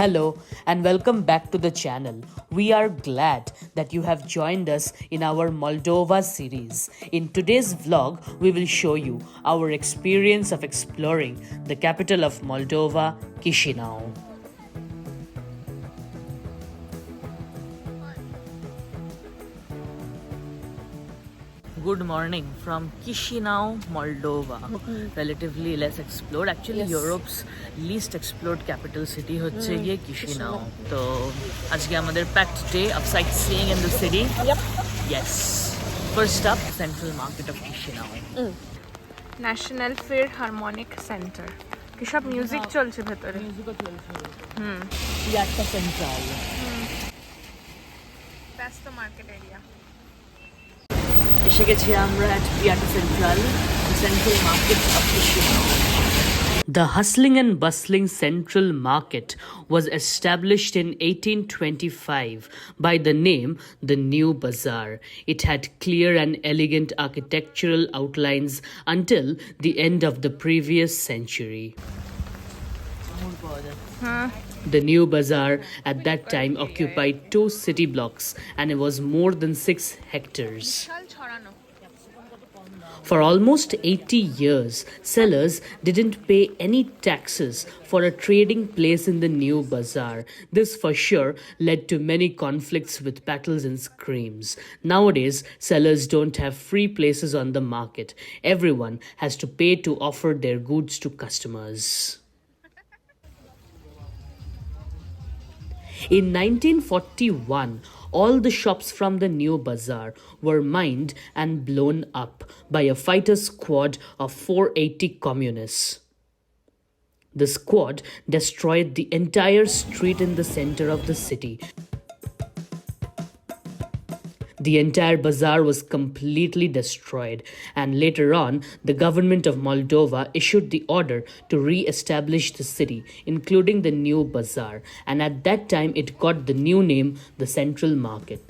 Hello and welcome back to the channel. We are glad that you have joined us in our Moldova series. In today's vlog, we will show you our experience of exploring the capital of Moldova, Chisinau. Good morning from Chisinau, Moldova. Relatively less explored. Actually, Europe's least explored capital city হচ্ছে গিয়ে Chisinau. তো আজকে আমাদের packed day of sightseeing in the city. Yep. Yes. First up, Central Market of Chisinau. National Philharmonic centre এসব music চলছে ভেতরে মিউজিকও চলছে। Piazza central. ব্যস্ত মার্কেট এরিয়া এসে গেছি আমরা at Piazza Central, the central market of Chisinau. The hustling and bustling central market was established in 1825 by the name the New Bazaar. It had clear and elegant architectural outlines until the end of the previous century. The New Bazaar at that time occupied 2 city blocks and it was more than 6 hectares. For almost 80 years, sellers didn't pay any taxes for a trading place in the New Bazaar. This for sure led to many conflicts with battles and screams. Nowadays, sellers don't have free places on the market. Everyone has to pay to offer their goods to customers. In 1941, all the shops from the New Bazaar were mined and blown up by a fighter squad of 480 communists. The squad destroyed the entire street in the center of the city. The entire bazaar was completely destroyed, and later on, the government of Moldova issued the order to re-establish the city, including the New Bazaar, and at that time it got the new name, the Central Market.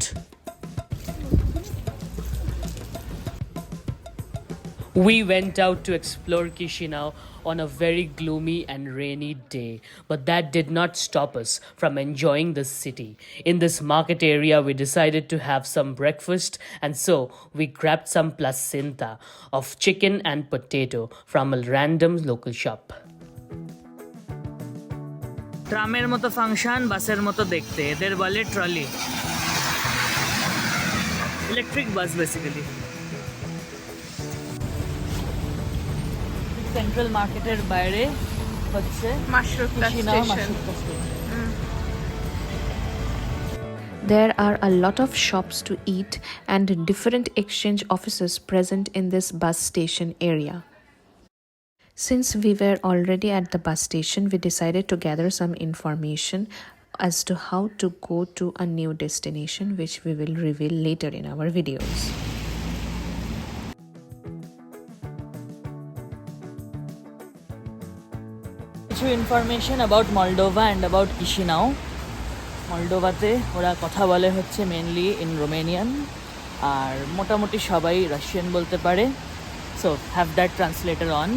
We went out to explore Chisinau on a very gloomy and rainy day, but that did not stop us from enjoying the city. In this market area, we decided to have some breakfast, and so we grabbed some placenta of chicken and potato from a random local shop. ট্রামের মতো function, বাসের মতো দেখতে, এদের বলে trolley. Electric bus basically. Central মার্কেটের বাইরে হচ্ছে Mashruka Chisinau station Station. There are a lot of shops to eat and different exchange offices present in this bus station area. Since we were already at the bus station, we decided to gather some information as to how to go to a new destination, which we will reveal later in our videos. কিছু information about Moldova and about Chisinau. মলডোভাতে ওরা কথা বলে হচ্ছে mainly in Romanian, আর মোটামুটি সবাই Russian বলতে পারে। So have that translator on.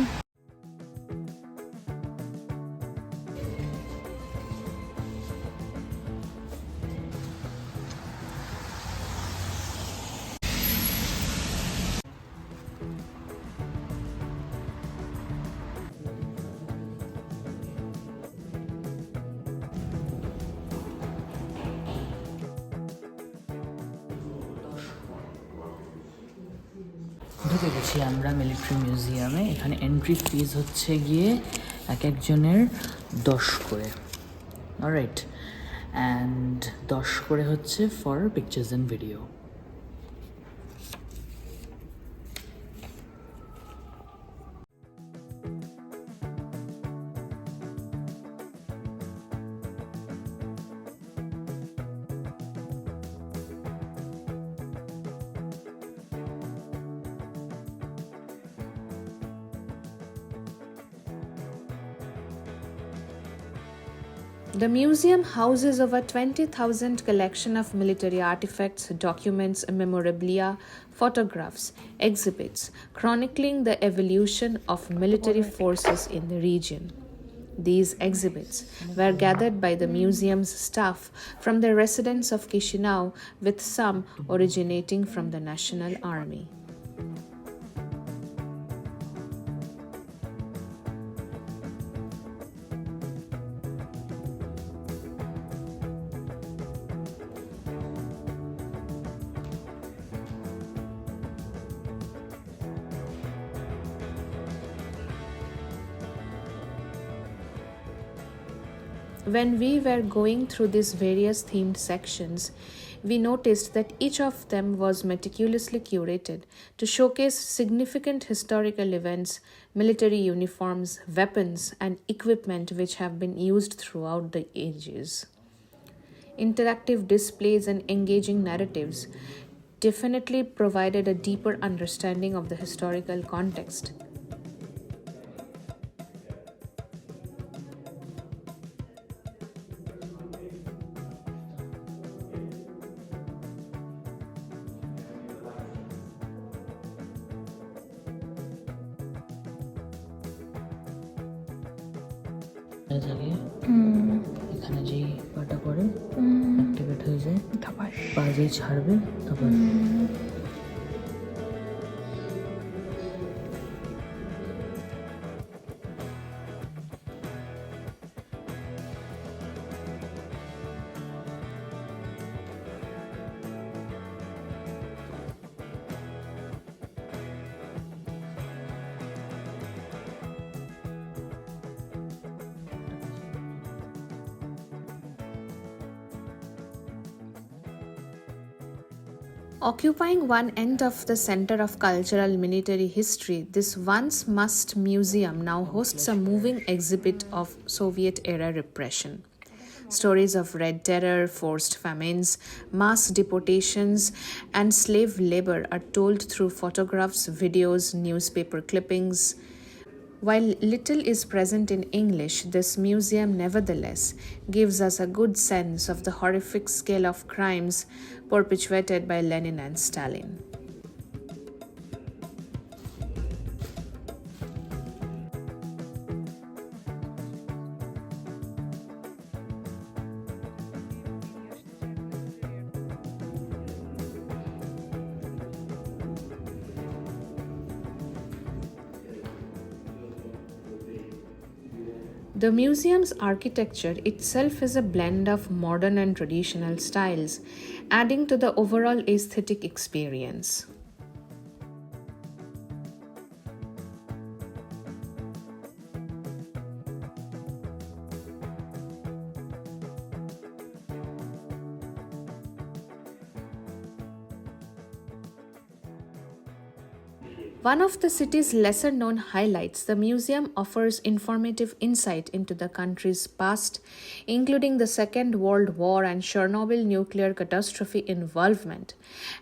ঢুকে গেছি আমরা মিলিটারি মিউজিয়ামে। এখানে এন্ট্রি ফিজ হচ্ছে গিয়ে এক একজনের 10 করে, অলরাইট, অ্যান্ড 10 করে হচ্ছে for pictures and video. The museum houses over 20,000 collection of military artifacts, documents, memorabilia, photographs, exhibits chronicling the evolution of military forces in the region. These exhibits were gathered by the museum's staff from the residents of Chisinau, with some originating from the National Army. When we were going through these various themed sections, we noticed that each of them was meticulously curated to showcase significant historical events, military uniforms, weapons, and equipment which have been used throughout the ages. Interactive displays and engaging narratives definitely provided a deeper understanding of the historical context. থাকে এখানে যেই পাটা করে activate হয়ে যায় পা যেই ছাড়বে তারপর Occupying one end of the Center of Cultural Military History, this once must museum now hosts a moving exhibit of Soviet era repression. Stories of Red Terror, forced famines, mass deportations, and slave labor are told through photographs, videos, newspaper clippings. While little is present in English, this museum nevertheless gives us a good sense of the horrific scale of crimes perpetuated by Lenin and Stalin. The museum's architecture itself is a blend of modern and traditional styles, adding to the overall aesthetic experience. One of the city's lesser known highlights, the museum offers informative insight into the country's past, including the Second World War and Chernobyl nuclear catastrophe involvement,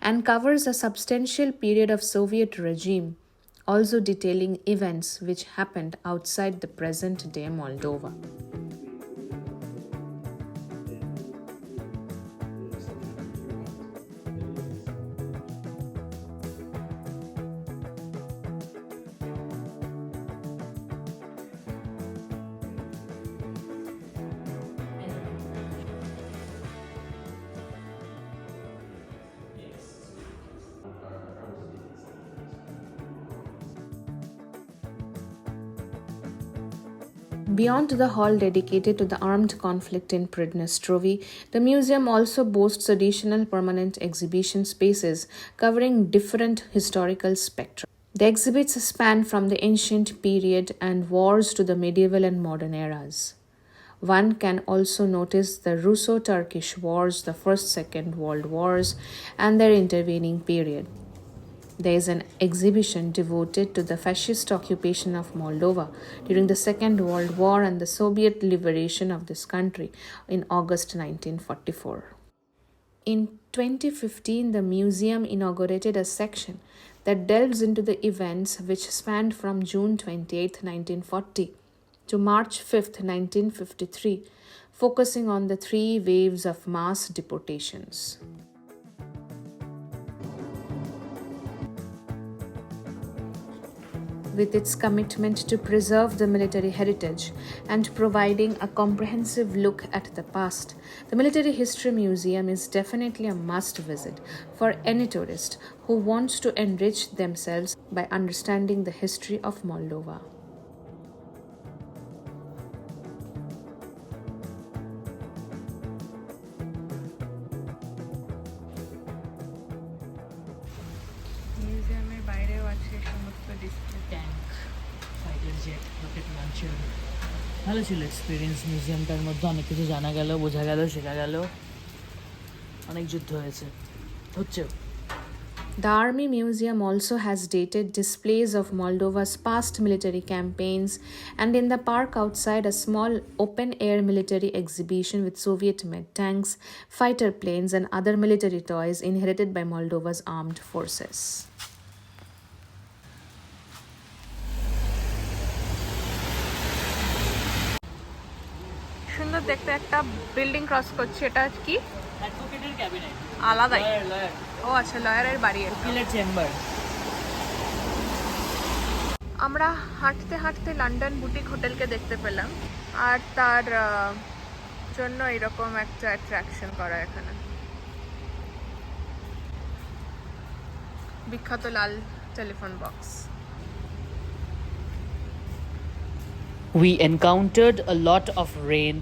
and covers a substantial period of Soviet regime, also detailing events which happened outside the present day Moldova. Beyond the hall dedicated to the armed conflict in Pridnestrovie, the museum also boasts additional permanent exhibition spaces covering different historical spectra. The exhibits span from the ancient period and wars to the medieval and modern eras. One can also notice the Russo-Turkish Wars, the First-Second World Wars, and their intervening period. There is an exhibition devoted to the fascist occupation of Moldova during the Second World War and the Soviet liberation of this country in August 1944. In 2015, the museum inaugurated a section that delves into the events which spanned from June 28, 1940 to March 5, 1953, focusing on the three waves of mass deportations. with its commitment to preserve the military heritage and providing a comprehensive look at the past. The Military History Museum is definitely a must visit for any tourist who wants to enrich themselves by understanding the history of Moldova. মিউজিয়ামের বাইরেও আছে সমস্ত display. Tank, fighter jet, rocket launcher. ভালো ছিল experience. মিউজিয়ামটার মধ্যে অনেক কিছু জানা গেল, বোঝা গেল, শেখা গেল। অনেক যুদ্ধ হয়েছে, হচ্ছে। The Army Museum also has dated displays of Moldova's past military campaigns, and in the park outside, a small open air military exhibition with Soviet made tanks, fighter planes, and other military toys inherited by Moldova's armed forces. সুন্দর দেখতে একটা building cross করছে, এটা কি? অ্যাডভোকেটের cabinet, আলাদাই। Lawyer, ও আচ্ছা, লয়ারের বাড়ি। উকিলের চেম্বার। আমরা হাঁটতে হাঁটতে লন্ডন বুটিক হোটেলকে দেখতে পেলাম, আর তার জন্য এরকম একটা অ্যাট্রাকশন করা এখানে। বিখ্যাত লাল telephone box. We encountered a lot of rain,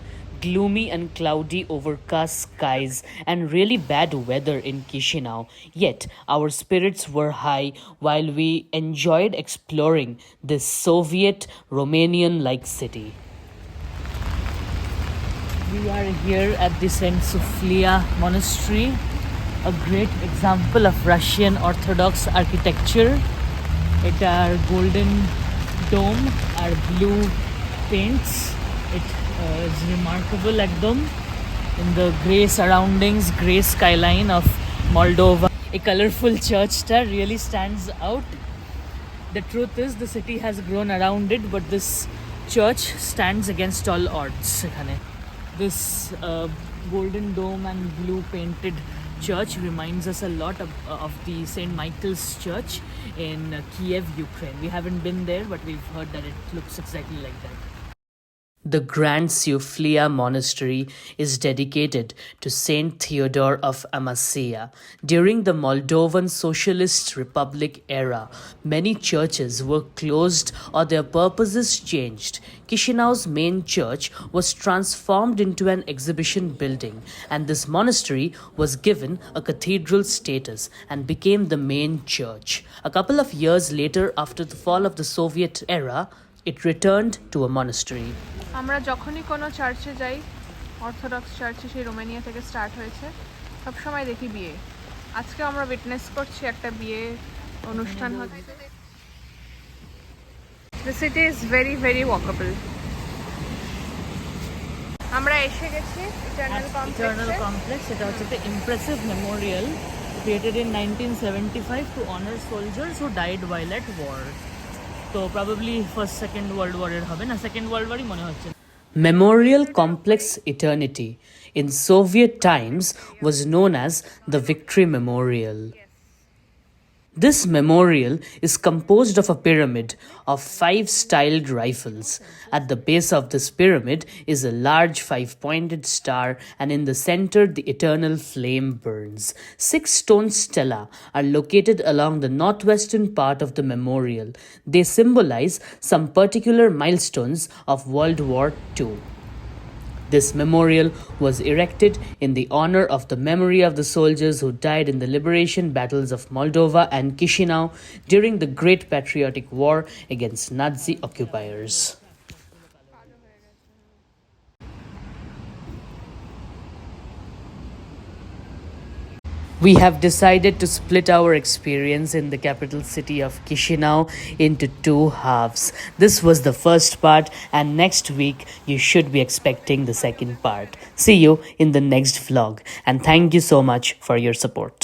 gloomy and cloudy overcast skies, and really bad weather in Chisinau. Yet our spirits were high while we enjoyed exploring this Soviet Romanian-like city. We are here at the St. Sofia Monastery, a great example of Russian Orthodox architecture. It our golden dome, our blue paints. It is remarkable ekdom in the grey surroundings, grey skyline of Moldova. A colorful church star really stands out. The truth is the city has grown around it, but this church stands against all odds. This golden dome and blue painted church reminds us a lot of the St. Michael's Church in Kiev, Ukraine. We haven't been there, but we've heard that it looks exactly like that. The Grand Sofia Monastery is dedicated to Saint Theodore of Amasya. During the Moldovan Socialist Republic era, many churches were closed or their purposes changed. Chisinau's main church was transformed into an exhibition building, and this monastery was given a cathedral status and became the main church. A couple of years later, after the fall of the Soviet era, it returned to a monastery. আমরা যখনই কোনো চার্চে যাই, orthodox চার্চে, সেই Romania থেকে start হয়েছে, সবসময় দেখি বিয়ে। আজকে আমরা উইটনেস করছি একটা বিয়ে অনুষ্ঠান হচ্ছে। The city is very very walkable. আমরা এসে গেছি ইটারনাল কমপ্লেক্স। এটা হচ্ছে একটা impressive Memorial created in 1975 to honor soldiers who died while at war. তো probably first second world war এর হবে না, second world war-ই মনে হচ্ছে। Memorial Complex Eternity in Soviet times was known as the Victory Memorial. This memorial is composed of a pyramid of 5 styled rifles. At the base of this pyramid is a large 5-pointed star, and in the center the eternal flame burns. 6 stone stela are located along the northwestern part of the memorial. They symbolize some particular milestones of World War II. This memorial was erected in the honor of the memory of the soldiers who died in the liberation battles of Moldova and Chisinau during the Great Patriotic War against Nazi occupiers. We have decided to split our experience in the capital city of Chisinau into 2 halves. This was the first part, and next week you should be expecting the second part. See you in the next vlog, and thank you so much for your support.